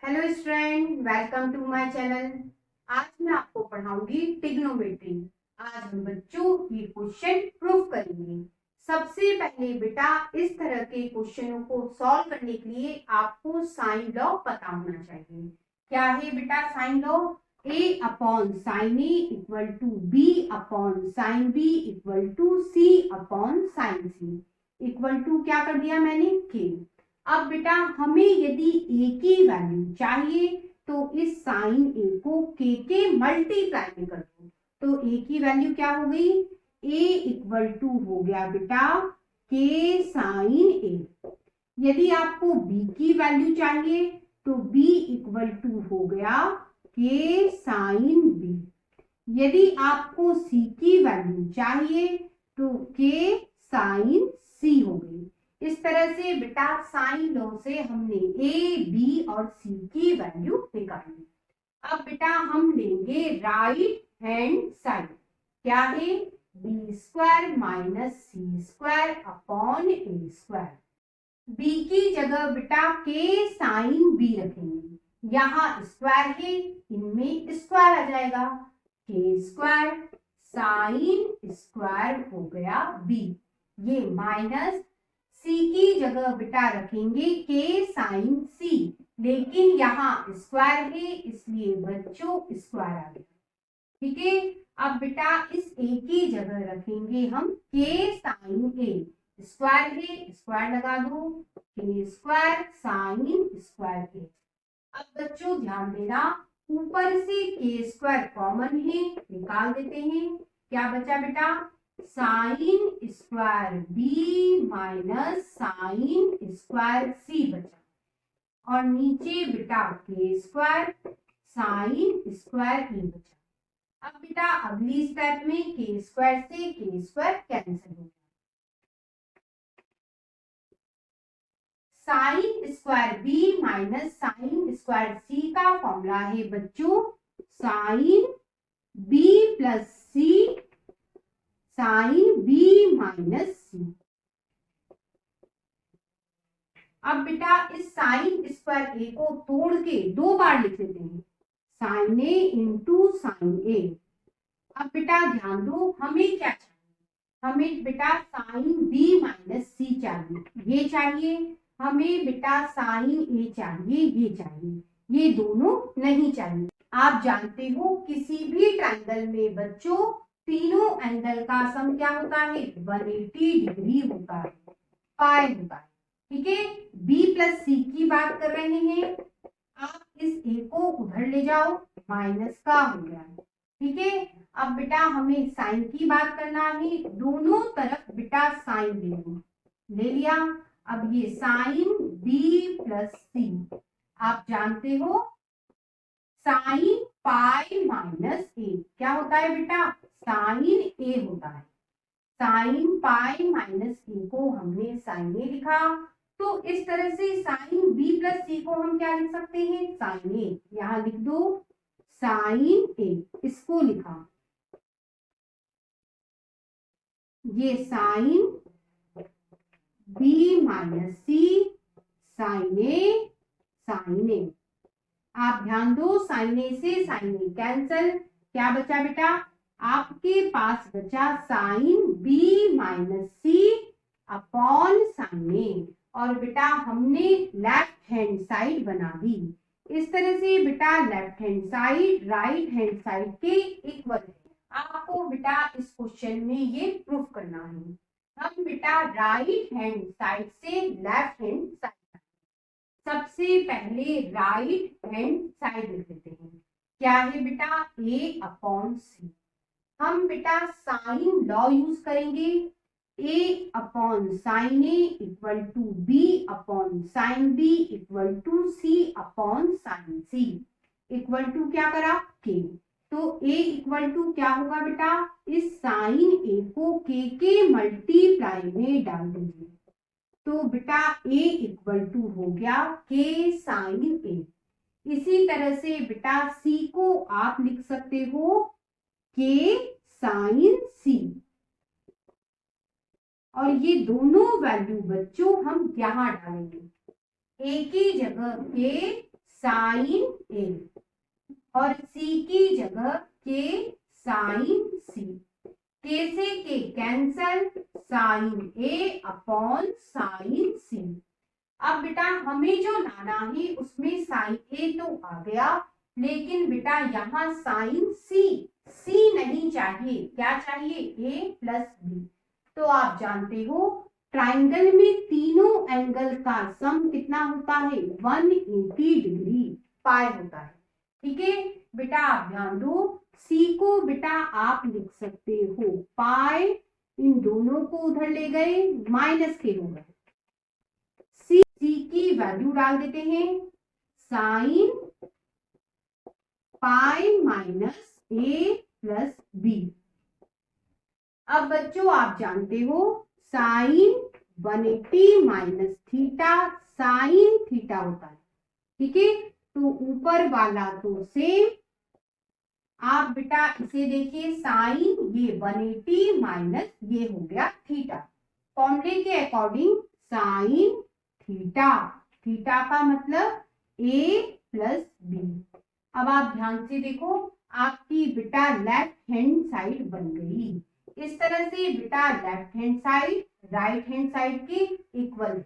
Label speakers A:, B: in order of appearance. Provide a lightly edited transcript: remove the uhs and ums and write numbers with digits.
A: Hello student, welcome to my channel. आज मैं आपको पढ़ाऊंगी ट्रिग्नोमेट्री। आज हम बच्चों ये क्वेश्चन प्रूव करेंगे। सबसे पहले बेटा इस तरह के क्वेश्चनों को सॉल्व करने के लिए आपको साइन लॉ पता होना चाहिए। क्या है बेटा sine law? A upon sine A equal to B upon sine B equal to C upon sine C equal to क्या कर दिया मैंने? के। अब बेटा हमें यदि ए की वैल्यू चाहिए तो इस साइन ए को के मल्टीप्लाई में कर दो। तो ए की वैल्यू क्या हो गई? ए इक्वल टू हो गया बेटा के साइन ए। यदि आपको बी की वैल्यू चाहिए तो बी इक्वल टू हो गया के साइन बी। यदि आपको सी की वैल्यू चाहिए तो के साइन सी हो गई। इस तरह से बेटा साइन लॉ से हमने ए बी और सी की वैल्यू निकाली। अब बेटा हम लेंगे राइट हैंड साइड। क्या है? बी स्क्वायर माइनस सी स्क्वायर अपॉन ए स्क्वायर। बी की जगह बेटा के साइन बी रखेंगे। यहाँ स्क्वायर है, इनमें स्क्वायर आ जाएगा। के स्क्वायर साइन स्क्वायर हो गया बी। ये माइनस सी की जगह बेटा रखेंगे के साइन सी, लेकिन यहाँ स्क्वायर है इसलिए बच्चों स्क्वायर आ गया। ठीक है, अब बेटा इस ए की जगह रखेंगे हम के साइन ए। स्क्वायर है, स्क्वायर लगा दो, के स्क्वायर साइन स्क्वायर ए। अब बच्चों ध्यान देना, ऊपर से के स्क्वायर कॉमन है, निकाल देते हैं। क्या बचा बेटा? Sine square B minus sine square C बचा, और नीचे बेटा के स्क्वायर साइन स्क्वायर ए बचा। अब बेटा अगली स्टेप में के स्क्वायर से के स्क्वायर कैंसिल हो गया। Sine square B minus sine square C का फॉर्मूला है बच्चों sine B plus C sine B minus C. अब बेटा इस साइन स्क्वायर ए को तोड़ के दो बार लिख लेते हैं, साइन ए इंटू साइन ए। अब बेटा ध्यान दो, हमें क्या चाहिए? हमें बेटा साइन बी माइनस सी चाहिए, ये चाहिए। हमें बेटा साइन ए चाहिए, ये चाहिए। ये दोनों नहीं चाहिए। आप जानते हो किसी भी ट्रायंगल में बच्चों तीनों एंगल का सम क्या होता है? 180 डिग्री होता है, पाई होता है। ठीक है, बी प्लस सी की बात कर रहे हैं। आप इस ए को उधर ले जाओ, माइनस का हो गया। ठीक है, अब बेटा हमें साइन की बात करना है, दोनों तरफ बेटा साइन ले लिया। अब ये साइन बी प्लस सी, आप जानते हो साइन पाई माइनस ए क्या होता है बेटा? साइन ए होता है। साइन पाई माइनस ए को हमने साइन ए लिखा। तो इस तरह से साइन बी प्लस सी को हम क्या लिख सकते हैं? साइन ए। यहां लिख दो साइन ए, इसको लिखा। ये साइन बी माइनस सी साइन ए साइन ए। आप ध्यान दो, साइन ए से साइन ए कैंसल। क्या बचा बेटा? आपके पास बचा साइन बी माइनस सी अपॉन साइन ए। और बेटा हमने लेफ्ट हैंड साइड बना दी। इस तरह से बेटा left hand side right hand side के इक्वल है। आपको बेटा इस क्वेश्चन में ये प्रूफ करना है। हम बेटा राइट हैंड साइड से लेफ्ट हैंड साइड, सबसे पहले राइट हैंड साइड लिख लेते हैं। क्या है बेटा? A upon C. हम बेटा साइन लॉ यूज करेंगे। A upon sine A equal to B upon sine B equal to C upon sine C equal to क्या करा? के। तो ए इक्वल टू क्या होगा बेटा? इस साइन ए को के मल्टीप्लाई में डाल दीजिए। तो बेटा ए इक्वल टू हो गया के साइन ए। इसी तरह से बेटा सी को आप लिख सकते हो के साइन सी। और ये दोनों वैल्यू बच्चों हम यहां डालेंगे। ए की जगह के साइन ए और सी की जगह के साइन सी। के से के कैंसल, साइन ए अपॉन साइन सी। अब बेटा हमें जो लाना है उसमें साइन ए तो आ गया, लेकिन बेटा यहाँ साइन सी नहीं चाहिए, क्या चाहिए? ए प्लस बी। तो आप जानते हो ट्राइंगल में तीनों एंगल का सम कितना होता है? 180 डिग्री पाई होता है। ठीक है बेटा, आप ध्यान दो, सी को बेटा आप लिख सकते हो पाई, इन दोनों को उधर ले गए, माइनस के हो गए। सी की वैल्यू डाल देते हैं, sine pi minus A plus B. अब बच्चों आप जानते हो sine 180 minus theta sine theta होता है। ठीक है, तो ऊपर वाला तो सेम, आप बेटा इसे देखिए, साइन ये 180 माइनस ये हो गया थीटा। फॉर्मूले के अकॉर्डिंग साइन थीटा, थीटा का मतलब ए प्लस बी। अब आप ध्यान से देखो, आपकी बेटा लेफ्ट हैंड साइड बन गई। इस तरह से बेटा left hand side right hand side के इक्वल है।